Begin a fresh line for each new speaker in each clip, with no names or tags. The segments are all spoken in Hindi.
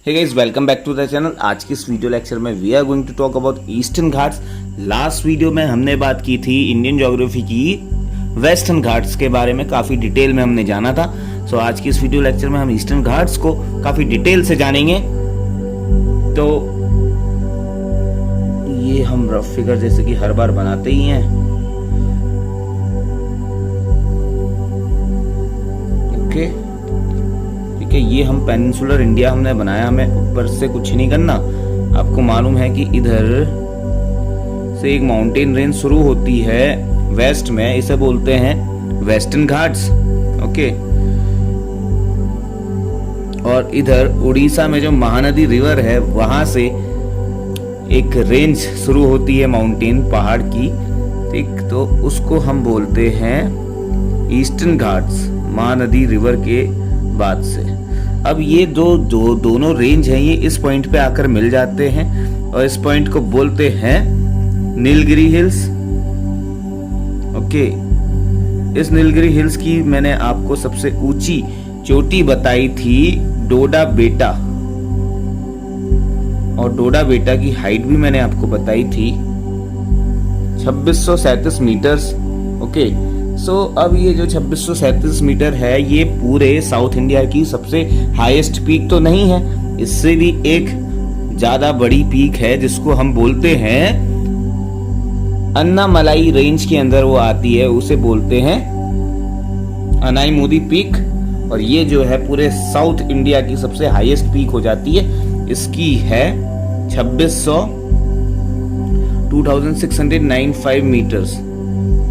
Hey guys, welcome back to the channel. आज की इस वीडियो लेक्चर में we are going to talk about eastern Ghats. Last video में हमने बात की थी इंडियन ज्योग्राफी की वेस्टर्न घाट्स के बारे में, काफी डिटेल में हमने जाना था। सो आज की इस वीडियो लेक्चर में हम ईस्टर्न घाट्स को काफी डिटेल से जानेंगे। तो ये हम रफ फिगर जैसे कि हर बार बनाते ही हैं। ओके, ठीक है, ये हम पेनिनसुलर इंडिया हमने बनाया, हमें ऊपर से कुछ नहीं करना। आपको मालूम है कि इधर से एक माउंटेन रेंज शुरू होती है वेस्ट में, इसे बोलते हैं वेस्टर्न घाट्स। ओके, और इधर उड़ीसा में जो महानदी रिवर है वहां से एक रेंज शुरू होती है माउंटेन पहाड़ की, ठीक, तो उसको हम बोलते हैं ईस्टर्न घाट्स, महानदी रिवर के बाद से। अब ये दोनों रेंज हैं, ये इस पॉइंट पे आकर मिल जाते हैं और इस पॉइंट को बोलते हैं नीलगिरी हिल्स। ओके, इस नीलगिरी हिल्स की मैंने आपको सबसे ऊंची चोटी बताई थी डोडा बेटा, और डोडा बेटा की हाइट भी मैंने आपको बताई थी 2637 मीटर्स। ओके, सो अब ये जो 2637 मीटर है ये पूरे साउथ इंडिया की सबसे हाईएस्ट पीक तो नहीं है, इससे भी एक ज्यादा बड़ी पीक है जिसको हम बोलते हैं अन्नामलाई रेंज के अंदर वो आती है, उसे बोलते हैं अनाईमुदी पीक। और ये जो है पूरे साउथ इंडिया की सबसे हाईएस्ट पीक हो जाती है। इसकी है 2695 मीटर्स,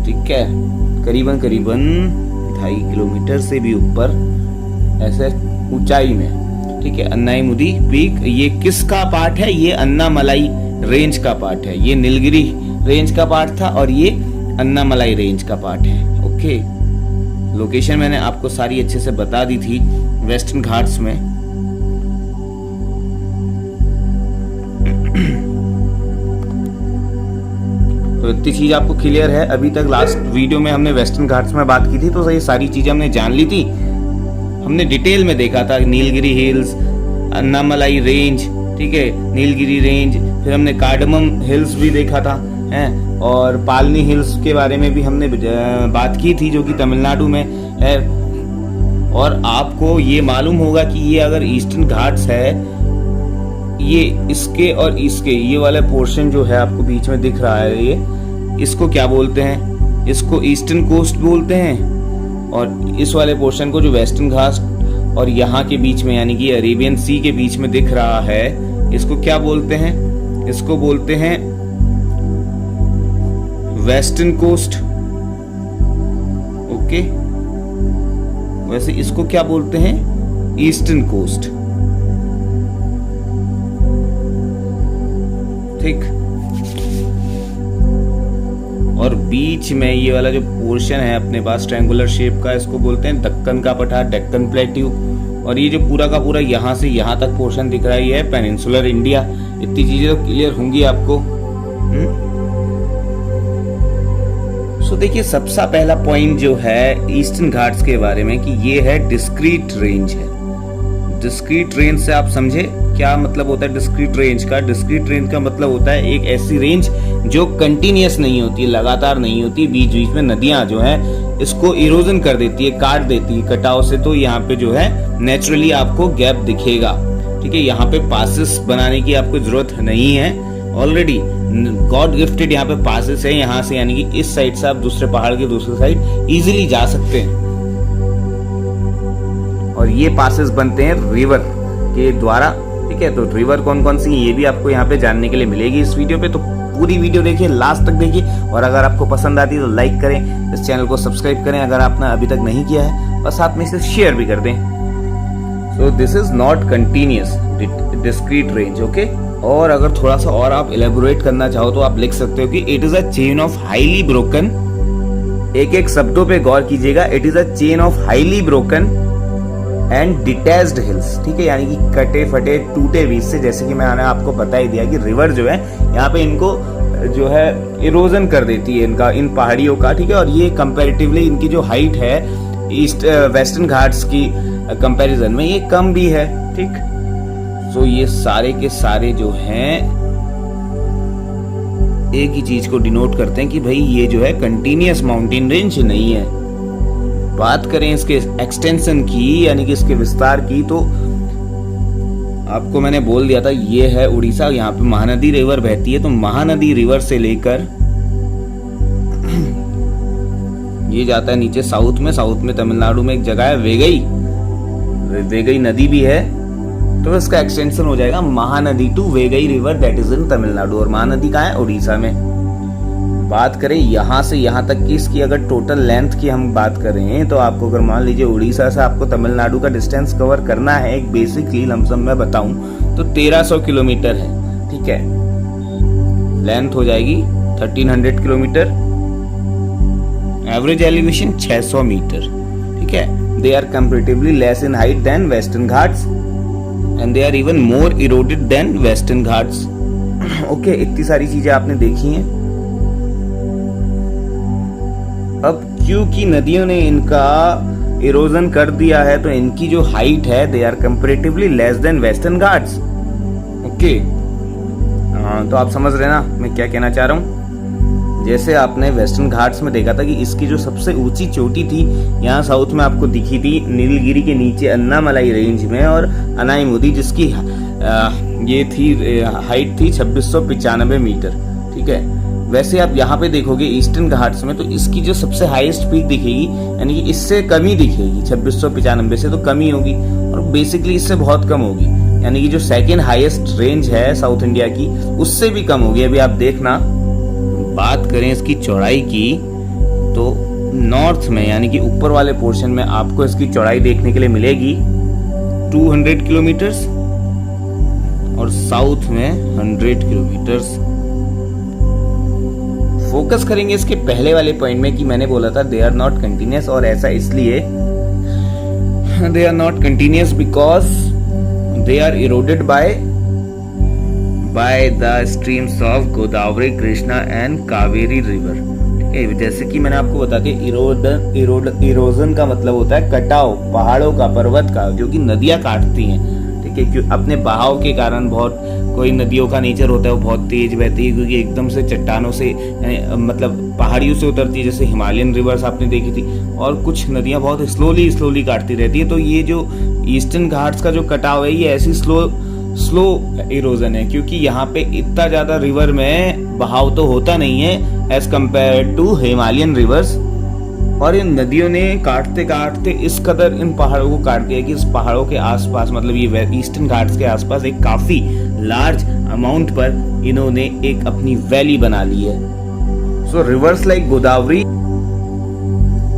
ठीक है, करीबन 2.5 किलोमीटर से भी ऊपर ऐसे ऊंचाई में, ठीक है, अन्नाईमुदी पीक। ये किसका पार्ट है? ये अन्नामलाई रेंज का पार्ट है। ये नीलगिरी रेंज का पार्ट था और ये अन्नामलाई रेंज का पार्ट है। ओके, लोकेशन मैंने आपको सारी अच्छे से बता दी थी वेस्टर्न घाट्स में। तो इतनी चीज आपको क्लियर है। अभी तक लास्ट वीडियो में हमने वेस्टर्न घाट्स में बात की थी, तो ये सारी चीजें हमने जान ली थी, हमने डिटेल में देखा था। नीलगिरी हिल्स, अन्नामलाई रेंज, ठीक है, नीलगिरी रेंज, फिर हमने कार्डमम हिल्स भी देखा था, हैं, और पालनी हिल्स के बारे में भी हमने बात की थी जो कि तमिलनाडु में है। और आपको ये मालूम होगा कि ये अगर ईस्टर्न घाट्स है, ये इसके और इसके ये वाला पोर्शन जो है आपको बीच में दिख रहा है, ये इसको क्या बोलते हैं? इसको ईस्टर्न कोस्ट बोलते हैं। और इस वाले पोर्शन को जो वेस्टर्न घाट्स और यहाँ के बीच में यानी कि अरेबियन सी के बीच में दिख रहा है, इसको क्या बोलते हैं? इसको बोलते हैं वेस्टर्न कोस्ट। ओके, वैसे इसको क्या बोलते हैं? ईस्टर्न कोस्ट, ठीक। और बीच में ये वाला जो पोर्शन है अपने पास ट्रायंगुलर शेप का, इसको बोलते हैं दक्कन का पठार, डेक्कन प्लेट्यू। और ये जो पूरा का पूरा यहाँ से यहाँ तक पोर्शन दिख रहा है, ये है पेनिनसुलर इंडिया। इतनी चीजें तो क्लियर होंगी आपको। सो देखिए, सबसे पहला पॉइंट जो है ईस्टर्न घाट्स के बारे में कि ये है डिस्क्रीट रेंज है। डिस्क्रीट रेंज से आप समझे क्या मतलब होता है डिस्क्रीट रेंज का? डिस्क्रीट रेंज का मतलब होता है एक ऐसी रेंज जो कंटिन्यूअस नहीं होती, लगातार नहीं होती, बीच बीच में नदियां जो है इसको इरोजन कर देती है, काट देती है कटाव से। तो यहाँ पे जो है नेचुरली आपको गैप दिखेगा, ठीक है। यहाँ पे पासेस बनाने की आपको जरूरत नहीं है, ऑलरेडी गॉड गिफ्टेड यहाँ पे पासेस है यहाँ से, यानी कि इस साइड से आप दूसरे पहाड़ के दूसरे साइड इजीली जा सकते हैं। और ये पासेस बनते हैं रिवर के द्वारा, ठीक है। तो रिवर कौन कौन सी ये भी आपको यहाँ पे जानने के लिए मिलेगी इस वीडियो पे। तो पूरी वीडियो देखिए, लास्ट तक देखिए, और अगर आपको पसंद आती है तो लाइक करें, इस चैनल को सब्सक्राइब करें अगर आपने अभी तक नहीं किया है, और साथ में इसे शेयर भी कर दें। So this is not continuous discrete range. Okay, और अगर थोड़ा सा और आप इलेबोरेट करना चाहो तो आप लिख सकते हो कि it is a chain of highly broken, एक एक शब्दों पे गौर कीजिएगा, it is a chain of highly broken and detached hills, ठीक है, यानी कि कटे फटे टूटे बीच से। जैसे कि मैंने आपको बता ही दिया कि रिवर जो है यहाँ पे इनको जो है इरोजन कर देती है इनका, इन पहाड़ियों का, ठीक है। और ये कंपैरेटिवली इनकी जो हाइट है ईस्ट वेस्टर्न घाट्स की कंपैरिजन में ये कम भी है, ठीक। सो ये सारे के सारे जो हैं एक ही चीज को डिनोट करते हैं कि भाई ये जो है कंटिन्यूअस माउंटेन रेंज नहीं है। बात करें इसके एक्सटेंशन की यानी कि इसके विस्तार की, तो आपको मैंने बोल दिया था ये है उड़ीसा, यहाँ पे महानदी रिवर बहती है। तो महानदी रिवर से लेकर ये जाता है नीचे साउथ में तमिलनाडु में एक जगह है वेगई नदी भी है, तो इसका एक्सटेंशन हो जाएगा Mahanadi to Vaigai river, that is in Tamil Nadu. और महानदी कहाँ है? उड़ीसा में। बात करें यहाँ से यहाँ तक की इसकी अगर टोटल लेंथ की हम बात करें, तो आपको अगर मान लीजिए उड़ीसा से आपको तमिलनाडु का डिस्टेंस कवर करना है, एक बेसिकली लमसम मैं बताऊं तो 1300 किलोमीटर है, ठीक है। लेंथ हो जाएगी 1300 किलोमीटर, एवरेज एलिवेशन 600 मीटर, ठीक है। They are comparatively less in height than western Ghats and they are even more eroded than western Ghats. Okay, इतनी सारी चीजें आपने देखी हैं। अब क्योंकि नदियों ने इनका इरोजन कर दिया है, तो इनकी जो हाइट है they are comparatively less than western Ghats. Okay, तो आप समझ रहे ना मैं क्या कहना चाह रहा हूँ। जैसे आपने वेस्टर्न घाट्स में देखा था कि इसकी जो सबसे ऊंची चोटी थी यहाँ साउथ में आपको दिखी थी नीलगिरी के नीचे अन्नामलाई रेंज में, और अनाईमुदी जिसकी ये थी हाइट थी 2695 मीटर, ठीक है। वैसे आप यहाँ पे देखोगे ईस्टर्न घाट्स में, तो इसकी जो सबसे हाईएस्ट पीक दिखेगी यानी कि इससे कमी दिखेगी, 2695 से तो कमी होगी, और बेसिकली इससे बहुत कम होगी, यानी कि जो सेकंड हाईएस्ट रेंज है साउथ इंडिया की उससे भी कम होगी। अभी आप देखना, बात करें इसकी चौड़ाई की, तो नॉर्थ में यानी कि ऊपर वाले पोर्शन में आपको इसकी चौड़ाई देखने के लिए मिलेगी 200 किलोमीटर्स और साउथ में 100 किलोमीटर्स। फोकस करेंगे इसके पहले वाले पॉइंट में कि मैंने बोला था दे आर नॉट कंटिन्यूअस, और ऐसा इसलिए they are not continuous because they are eroded by the streams of Godavari, Krishna and Kaveri river, ठीक है। जैसे कि मैंने आपको बता के इरोजन का मतलब होता है कटाव पहाड़ों का, पर्वत का, जो कि नदियां काटती हैं, ठीक है। क्यों? अपने बहाव के कारण बहुत कोई नदियों का नेचर होता है वो बहुत तेज बहती है, क्योंकि एकदम से चट्टानों से मतलब पहाड़ियों से उतरती है, जैसे हिमालयन रिवर्स आपने देखी थी, और कुछ नदियां बहुत स्लोली काटती रहती है। तो ये जो ईस्टर्न घाट्स का जो कटाव है ये ऐसी स्लो इरोजन है, क्योंकि यहाँ पे इतना ज्यादा रिवर में बहाव तो होता नहीं है as compare to Himalayan rivers. और इन नदियों ने काटते काटते इस कदर इन पहाड़ों को काट दिया कि इस पहाड़ों के आसपास, मतलब ये ईस्टर्न घाट्स के आसपास एक काफी लार्ज अमाउंट पर इन्होंने एक अपनी वैली बना ली है। सो reverse like Godavari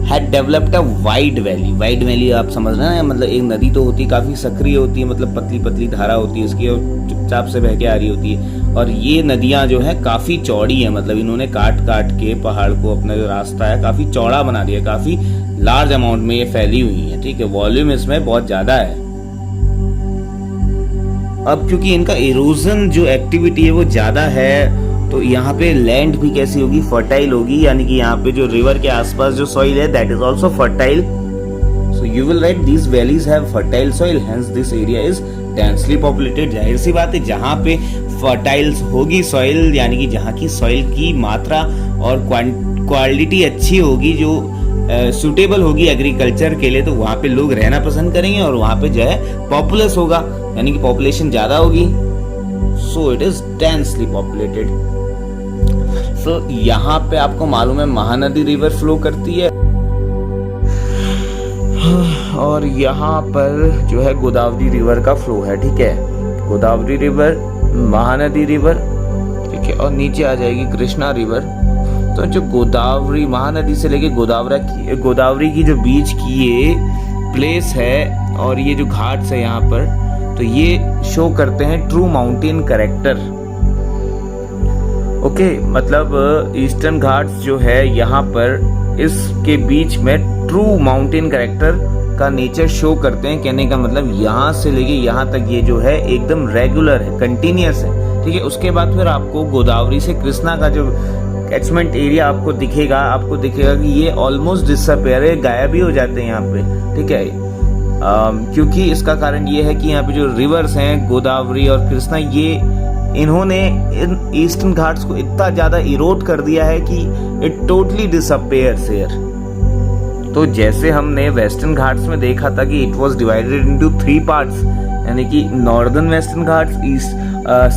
had developed a wide valley आप समझ रहे हैं, मतलब एक नदी तो होती है काफी सक्रिय होती है, मतलब पतली पतली धारा होती है इसकी और चुपचाप से बह के आ रही होती है, और ये नदियां जो है काफी चौड़ी है, मतलब इन्होंने काट के पहाड़ को अपना जो रास्ता है काफी चौड़ा बना दिया, काफी लार्ज अमाउंट में ये फैली हुई है, ठीक है। वॉल्यूम इसमें बहुत ज्यादा है। अब क्योंकि इनका इरोजन जो एक्टिविटी है वो ज्यादा है, तो यहाँ पे लैंड भी कैसी होगी? फर्टाइल होगी, यानी कि यहाँ पे जो रिवर के आसपास जो सॉइल है that is also fertile. So you will write these valleys have fertile soil, hence this area is densely populated. जाहिर सी बात है, जहाँ पे फर्टाइल होगी सॉइल, यानी कि जहाँ की सॉइल की मात्रा और क्वालिटी अच्छी होगी, जो सुटेबल होगी एग्रीकल्चर के लिए, तो वहाँ पे लोग रहना पसंद करेंगे और वहाँ पे जो है पॉपुलस होगा, यानी कि पॉपुलेशन ज्यादा होगी। So it is densely populated. So यहाँ पे आपको मालूम है महानदी रिवर फ्लो करती है, और यहाँ पर जो है गोदावरी रिवर का फ्लो है, ठीक है। गोदावरी रिवर, महानदी रिवर, ठीक है, और नीचे आ जाएगी कृष्णा रिवर। तो जो गोदावरी महानदी से लेके गोदावरी की जो बीच की ये प्लेस है और ये जो घाट्स है यहाँ पर, तो ये शो करते हैं ट्रू माउंटेन कैरेक्टर। ओके, मतलब ईस्टर्न घाट्स जो है यहाँ पर इसके बीच में ट्रू माउंटेन कैरेक्टर का नेचर शो करते हैं। कहने का मतलब यहाँ से लेके यहाँ तक ये जो है एकदम रेगुलर है, कंटिन्यूअस है, ठीक है। उसके बाद फिर आपको गोदावरी से कृष्णा का जो कैचमेंट एरिया आपको दिखेगा कि ये ऑलमोस्ट डिसअपियर है, गायब ही हो जाते हैं यहाँ पे, ठीक है। क्योंकि इसका कारण ये है कि यहाँ पे जो रिवर्स हैं गोदावरी और कृष्णा, ये इन्होंने इन ईस्टर्न घाट्स को इतना ज़्यादा इरोड कर दिया है कि इट टोटली डिसअपेयर्स हियर। तो जैसे हमने वेस्टर्न घाट्स में देखा था कि it was divided into 3 parts, यानी कि northern western Ghats,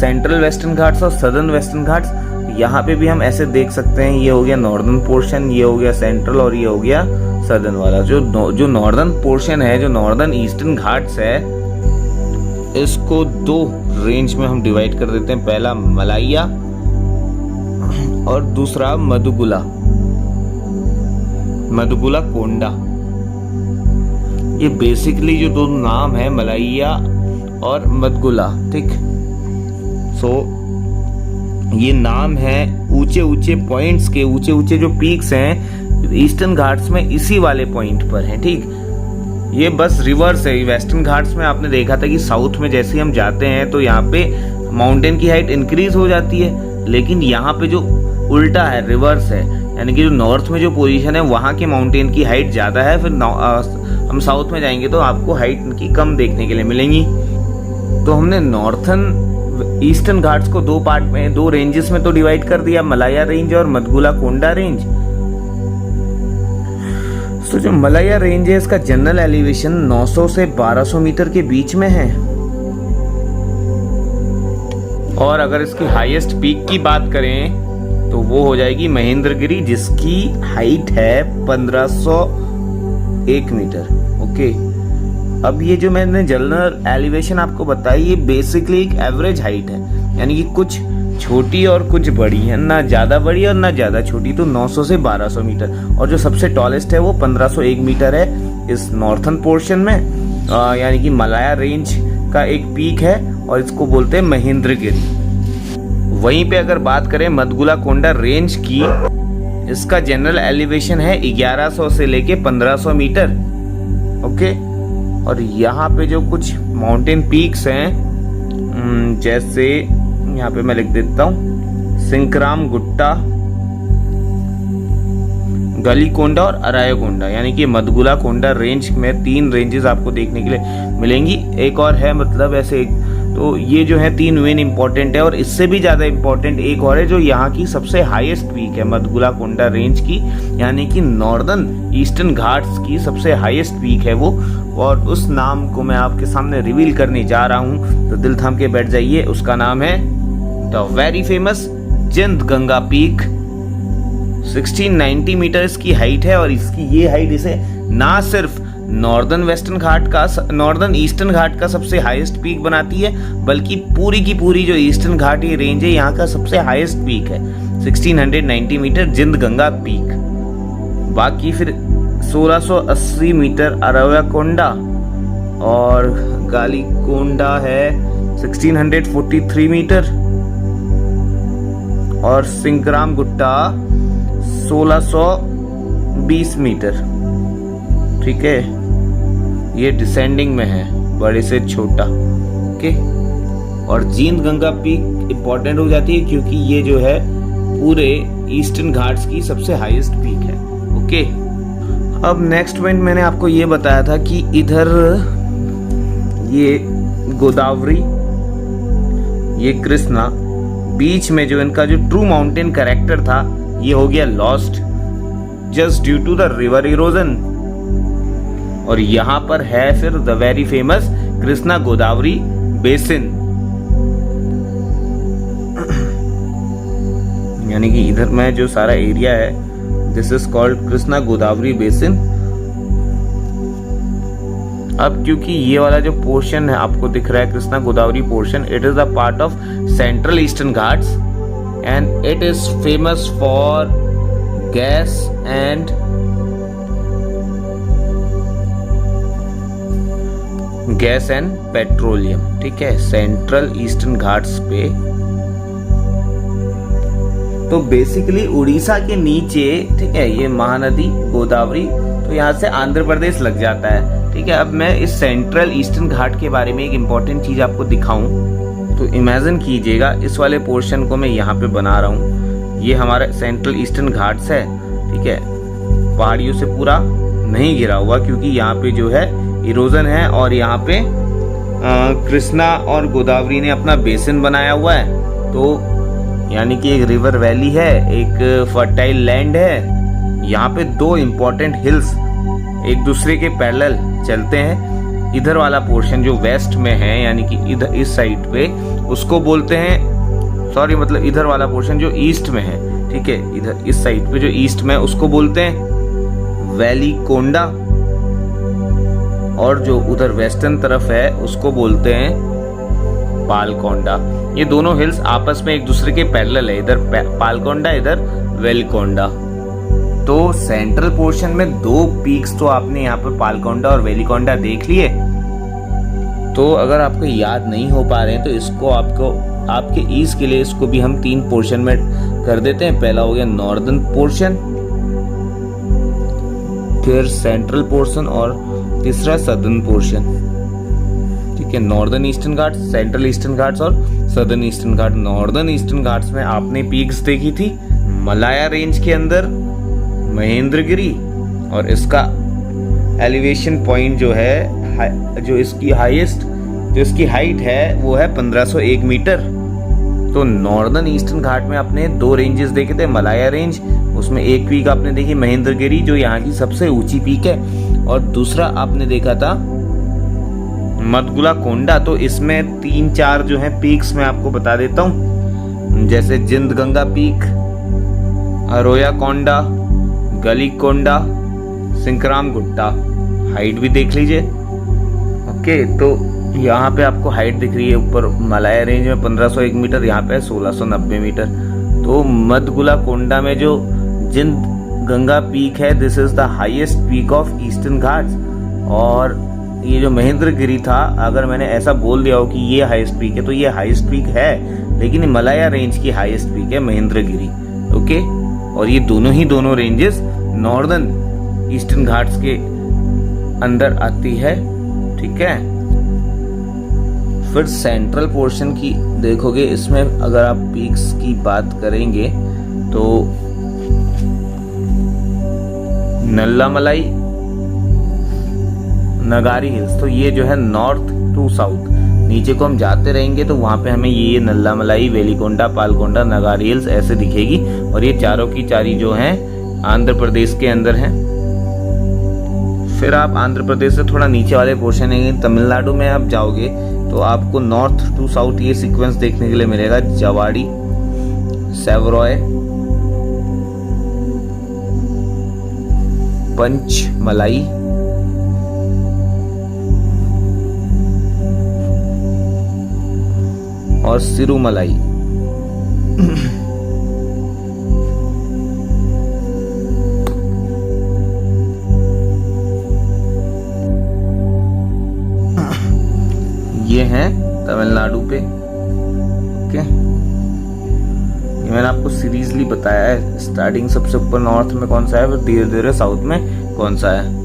central western Ghats और सदर्न वेस्टर्न घाट्स। यहाँ पे भी हम ऐसे देख सकते हैं, ये हो गया नॉर्दर्न पोर्शन, ये हो गया सेंट्रल और ये हो गया सदर्न वाला। जो नॉर्दर्न पोर्शन है, जो नॉर्दर्न ईस्टर्न घाट्स है, इसको 2 रेंज में हम डिवाइड कर देते हैं। पहला मलाइया और दूसरा मधुगुला कोंडा। ये बेसिकली जो 2 नाम है, मलाइया और मधुगुला, ठीक। ये नाम है ऊंचे ऊंचे पॉइंट्स के, ऊंचे ऊंचे जो पीक्स हैं ईस्टर्न घाट्स में, इसी वाले पॉइंट पर हैं, ठीक। ये बस रिवर्स है। वेस्टर्न घाट्स में आपने देखा था कि साउथ में जैसे हम जाते हैं तो यहाँ पे माउंटेन की हाइट इंक्रीज हो जाती है, लेकिन यहाँ पे जो उल्टा है, रिवर्स है, यानी कि जो नॉर्थ में जो पोजीशन है वहाँ के माउंटेन की हाइट ज़्यादा है, फिर हम साउथ में जाएंगे तो आपको हाइट इनकी कम देखने के लिए मिलेंगी। तो हमने नॉर्थन ईस्टर्न घाट्स को 2 पार्ट में, 2 रेंजेस में तो डिवाइड कर दिया, मलाया रेंज और मधुगुला कोंडा रेंज। तो जो मलाया रेंज है, इसका जनरल एलिवेशन 900 से 1200 मीटर के बीच में है। और अगर इसकी हाईएस्ट पीक की बात करें तो वो हो जाएगी महेंद्रगिरी, जिसकी हाइट है 1501 मीटर। ओके, अब ये जो मैंने जनरल एलिवेशन आपको बताई, ये बेसिकली एक एवरेज हाइट है, यानी कि कुछ छोटी और कुछ बड़ी है, ना ज़्यादा बड़ी और ना ज़्यादा छोटी। तो 900 से 1200 मीटर, और जो सबसे टॉलेस्ट है वो 1501 मीटर है इस नॉर्थन पोर्शन में, यानी कि मलाया रेंज का एक पीक है और इसको बोलते हैं महेंद्रगिरी। वहीं पे अगर बात करें मधुगुला कोंडा रेंज की, इसका जनरल एलिवेशन है 1100 से लेके 1500 मीटर। ओके, और यहाँ पे जो कुछ माउंटेन पीक्स हैं, जैसे यहाँ पे मैं लिख देता हूँ सिंकराम गुट्टा, गलीकोंडा और अरायोकोंडा, यानी कि मधुगुला कोंडा रेंज में 3 रेंजेस आपको देखने के लिए मिलेंगी। एक और है, मतलब ऐसे, तो ये जो है 3 मेन इंपॉर्टेंट है, और इससे भी ज़्यादा इंपॉर्टेंट एक और है जो यहाँ की सबसे हाईएस्ट पीक है मधुगुला कोंडा रेंज की, यानी कि नॉर्दर्न ईस्टर्न घाट्स की सबसे हाईएस्ट पीक है वो, और उस नाम को मैं आपके सामने रिवील करने जा रहा हूँ, तो दिल थाम के बैठ जाइए। उसका नाम है the very famous Jind Ganga peak. 1690 metre इसकी हाइट है, और इसकी ये हाइट इसे ना सिर्फ नॉर्दर्न ईस्टर्न घाट का सबसे हाईएस्ट पीक बनाती है, बल्कि पूरी की पूरी जो ईस्टर्न घाट ये रेंज है यहाँ का सबसे हाईएस्ट पीक है 1690 मीटर जिंद गंगा पीक। बाकी फिर 1680 मीटर अरायोकोंडा और गलीकोंडा है 1643 मीटर, और सिंकराम गुट्टा 1620 मीटर। ठीक है, ये डिसेंडिंग में है, बड़े से छोटा। ओके, और जींद गंगा पीक इंपॉर्टेंट हो जाती है क्योंकि ये जो है पूरे ईस्टर्न घाट्स की सबसे हाईएस्ट पीक है। ओके, अब नेक्स्ट पॉइंट मैंने आपको ये बताया था कि इधर ये गोदावरी, ये कृष्णा, बीच में जो इनका जो ट्रू माउंटेन कैरेक्टर था ये हो गया lost just due to the river erosion. और यहां पर है फिर the very famous Krishna Godavari basin, यानी कि इधर में जो सारा एरिया है this is called Krishna Godavari basin. अब क्योंकि ये वाला जो पोर्शन है आपको दिख रहा है Krishna Godavari portion, it is the part of central eastern Ghats and it is famous for gas and petroleum. ठीक है, सेंट्रल ईस्टर्न घाट्स पे तो बेसिकली उड़ीसा के नीचे, ठीक है, ये महानदी गोदावरी, तो यहाँ से आंध्र प्रदेश लग जाता है। ठीक है, अब मैं इस सेंट्रल ईस्टर्न घाट के बारे में एक इम्पॉर्टेंट चीज आपको दिखाऊं, तो इमेजिन कीजिएगा इस वाले पोर्शन को मैं यहाँ पे बना रहा हूँ, ये हमारा सेंट्रल ईस्टर्न घाट्स है। ठीक है, पहाड़ियों से पूरा नहीं घिरा हुआ क्योंकि यहाँ पे जो है इरोजन है और यहाँ पे कृष्णा और गोदावरी ने अपना बेसिन बनाया हुआ है। तो यानी कि एक रिवर वैली है, एक फर्टाइल लैंड है। यहाँ पे दो इम्पोर्टेंट हिल्स एक दूसरे के पैरेलल चलते हैं। इधर वाला पोर्शन जो वेस्ट में है यानी कि इधर इस साइड पे उसको बोलते हैं, सॉरी मतलब इधर वाला पोर्शन जो ईस्ट में है, ठीक है, इधर इस साइड पे जो ईस्ट में उसको बोलते हैं वैली कोंडा, और जो उधर वेस्टर्न तरफ है उसको बोलते हैं पालकोंडा। ये दोनों हिल्स आपस में एक दूसरे के पैरेलल है, इधर पालकोंडा इधर वेलिकोंडा। तो सेंट्रल पोर्शन में दो पीक्स तो आपने यहाँ पर पालकोंडा और वेलिकोंडा देख लिए। तो अगर आपको याद नहीं हो पा रहे हैं तो इसको आपके ईज के लिए इसको भी हम 3 पोर्शन में कर देते हैं। पहला हो गया नॉर्दर्न पोर्शन, फिर सेंट्रल पोर्शन और तीसरा सदर्न पोर्शन, ठीक है। Northern eastern Ghats, central eastern Ghats और सदर्न ईस्टर्न घाट। नॉर्दर्न ईस्टर्न घाट्स में आपने पीक्स देखी थी मलाया रेंज के अंदर महेंद्रगिरी, और इसका एलिवेशन पॉइंट जो है जो इसकी हाइट है वो है 1501 मीटर। तो नॉर्दर्न ईस्टर्न घाट में आपने 2 रेंजेस देखे थे, मलाया रेंज, उसमें एक पीक आपने देखी महेंद्रगिरी जो यहाँ की सबसे ऊंची पीक है, और दूसरा आपने देखा था मदगुला कोंडा। तो इसमें 3-4 जो है पीक्स मैं आपको बता देता हूँ, जैसे जिंद गंगा पीक, अरोया कोंडा, गली कोंडा, सिंकराम गुट्टा। हाइट भी देख लीजिए। ओके, तो यहाँ पे आपको हाइट दिख रही है ऊपर मलाया रेंज में 1501 मीटर, यहाँ पे 1690 मीटर। तो मदगुला कोंडा में जो जिंद गंगा पीक है, this is the highest peak of eastern Ghats. और ये जो महेंद्रगिरी था, अगर मैंने ऐसा बोल दिया हो कि ये हाईएस्ट पीक है तो ये हाईएस्ट पीक है, लेकिन मलाया रेंज की हाईएस्ट पीक है महेंद्रगिरी। ओके, और ये दोनों रेंजेस नॉर्दर्न ईस्टर्न घाट्स के अंदर आती है, ठीक है। फिर सेंट्रल पोर्शन की देखोगे, इसमें अगर आप पीक्स की बात करेंगे तो नल्लामलाई, नगारी हिल्स, तो ये जो है नॉर्थ टू साउथ, नीचे को हम जाते रहेंगे तो वहां पे हमें ये नल्लामलाई, वेलिकोंडा, पालकोंडा, नगारी हिल्स ऐसे दिखेगी। और ये चारों की चारी जो हैं आंध्र प्रदेश के अंदर हैं। फिर आप आंध्र प्रदेश से थोड़ा नीचे वाले पोर्शन है तमिलनाडु में आप जाओगे तो आपको नॉर्थ टू साउथ ये सीक्वेंस देखने के लिए मिलेगा, जवाड़ी, सेवरॉय, पंचमलाई, और सिरुमलाई। ये हैं तमिलनाडु पे। ओके, ये मैंने आपको सीरीजली बताया है, स्टार्टिंग सबसे ऊपर नॉर्थ में कौन सा है, फिर धीरे धीरे साउथ में कौन सा है।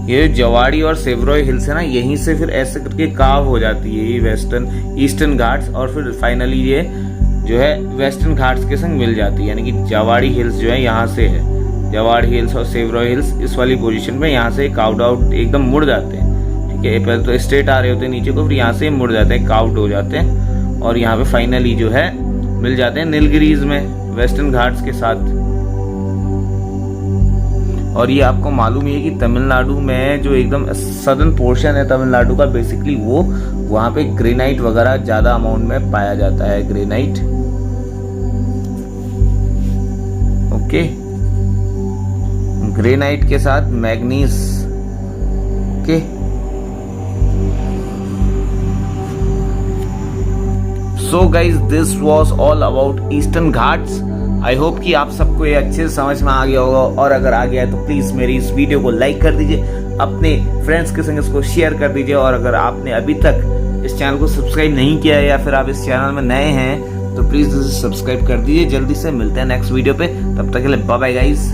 ये जवाड़ी और सेवरॉय हिल्स है ना, यहीं से फिर ऐसे करके काव हो जाती है ये वेस्टर्न ईस्टर्न घाट्स, और फिर फाइनली ये जो है वेस्टर्न घाट्स के संग मिल जाती है। यानी कि जवाड़ी हिल्स जो है यहाँ से है, जवाड़ी हिल्स और सेवरॉय हिल्स इस वाली पोजीशन में यहाँ से काउड आउट एकदम मुड़ जाते हैं, ठीक है। पहले तो स्ट्रेट आ रहे होते हैं नीचे को, फिर यहाँ से मुड़ जाते हैं, काउड हो जाते हैं, और यहाँ पे फाइनली जो है मिल जाते हैं नीलगिरीज में वेस्टर्न घाट्स के साथ। और ये आपको मालूम है कि तमिलनाडु में जो एकदम सदर्न पोर्शन है तमिलनाडु का, बेसिकली वो वहां पे ग्रेनाइट वगैरह ज्यादा अमाउंट में पाया जाता है, ग्रेनाइट। ओके, ग्रेनाइट के साथ manganese. Okay, so guys this was all about eastern Ghats. I hope कि आप सबको ये अच्छे से समझ में आ गया होगा, और अगर आ गया है तो प्लीज मेरी इस वीडियो को लाइक कर दीजिए, अपने फ्रेंड्स के संग इसको शेयर कर दीजिए, और अगर आपने अभी तक इस चैनल को सब्सक्राइब नहीं किया है या फिर आप इस चैनल में नए हैं तो प्लीज इसे सब्सक्राइब कर दीजिए। जल्दी से मिलते हैं नेक्स्ट वीडियो पे, तब तक के लिए बाय बाय गाइज।